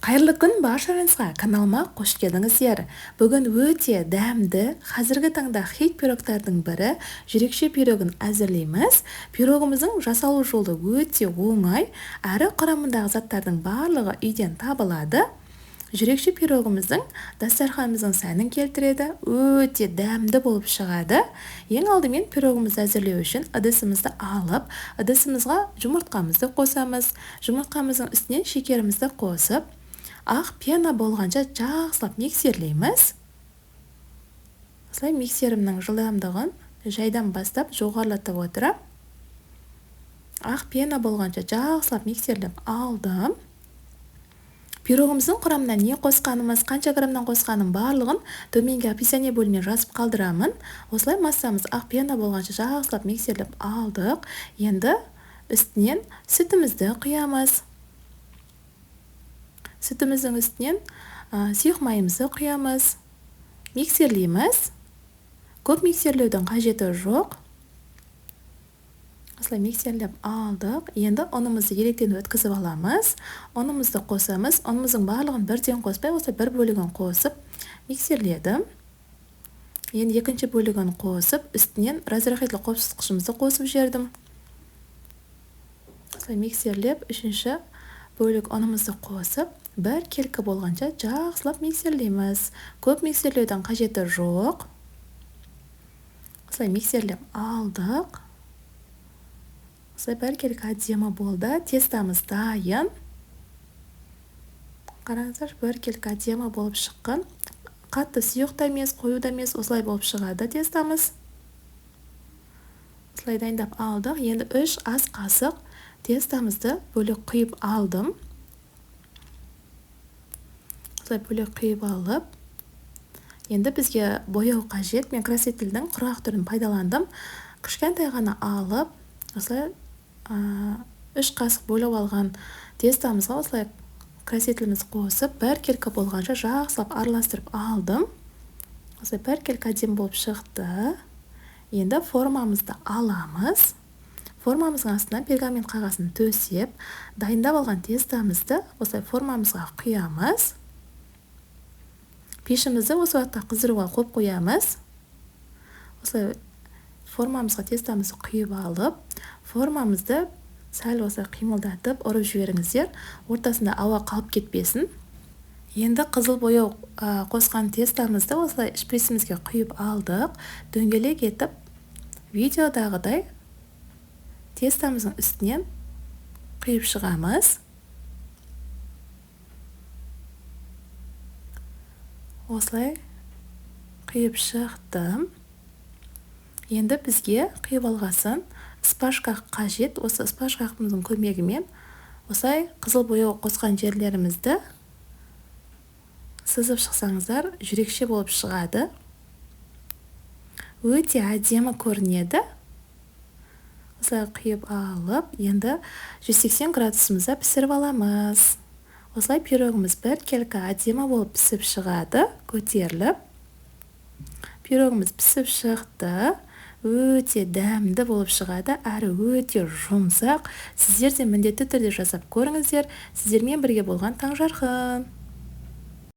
Қайырлы күн баршаңызға, каналыма қош келдіңіздер. Бүгін өте дәмді, қазіргі таңда хит пирогтардың бірі жүрекше пирогын әзірлейміз. Пирогымыздың жасалу жолы өте оңай, әрі құрамындағы заттардың барлығы үйден табылады. Жүрекше пирогымыздың дастарханымыздың сәнін келтіреді, өте дәмді болып шығады. Ең алдымен пирогымызды әзірлеу үшін ыдысымызды алып, ыдысымызға жұмыртқамызды қосамыз. Жұмыртқамыздың үстінен шекерімізді қосып, ақ пена болғанша жақсылап миксерлейміз. Осылай миксерімнің жылдамдығын жайдан бастап жоғарылатып отырып, ақ пена болғанша жақсылап миксерлеп алдым. Пирогымыздың құрамына не қосқанымыз, қанша граммнан қосқаным барлығын төменгі описание бөліміне жазып қалдырамын. Осылай массамыз ақ пена болғанша жақсылап миксерлеп алдық. Енді үстінен сүтімізді құямыз. Сүтіміздің үстінен сұйық майымызды құямыз. Миксерлейміз. Көп миксерлеудің қажеті жоқ. Осылай миксерлеп алдық. Енді ұнымызды електен өткізіп аламыз. Ұнымызды қосамыз. Ұнымыздың барлығын бірден қоспай, осылай бір бөлігін қосып миксерледім. Енді екінші бөлігін қосып, үстінен разрыхлитель қопсытқышымызды қосып жібердім. Осылай миксерлеп, үшінші бөлік ұнымызды қосып, бір келкі болғанша жақсылап миксерлейміз. Көп миксерлеудің қажеті жоқ. Осылай миксерлеп алдық. Осылай бір келкі әдемі болды. Тестамыз дайын. Қараңыздар, бір келкі әдемі болып шыққан. Қатты сұйық та емес, қою да емес, осылай болып шығады тестамыз. Осылай дайындап алдық. Енді 3 ас қасық тестамызды бөлек құйып алдым. Осылай бөлек құйып алып, енді бізге бояу қажет. Мен красителдің құрғақ түрін пайдаландым. Кішкентай ғана алып, осылай 3 қасық бөліп алған тестамызға осылай красителіміз қосып, бір келкі болғанша жақсылап араластырып алдым. Осылай бір келкі әдемі болып шықты. Енді формамызды аламыз. Формамыздың астына пергамент қағазын төсеп, дайындап алған тестамызды осылай формамызға құямыз. Пешімізді осы уақытта қыздыруға қойып қоямыз. Осылай формамызға тестамызды құйып алып, формамызды сәл осылай қимылдатып ұрып жіберіңіздер, ортасында ауа қалып кетпесін. Енді қызыл бояу қосқан тестамызды осылай шприцімізге құйып алдық. Дөңгелек етіп, видеодағыдай тестамыздың үстінен құйып шығамыз. Осылай құйып шықтым. Енді бізге құйып алғасын спашкақ қажет. Осы спашкағымыздың көмегімен осылай қызыл бояу қосқан жерлерімізді сызып шықсаңыздар, жүрекше болып шығады. Өте әдемі көрінеді. Осылай құйып алып, енді 180 градусымызда пісіріп аламыз. Осылай пирогымыз бір келкі әдемі болып пісіп шығады, көтеріліп. Пирогымыз пісіп шықты. Өте дәмді болып шығады, әрі өте жұмсақ. Сіздер де міндетті түрде жасап көріңіздер. Сіздермен бірге болған Таңжарқын.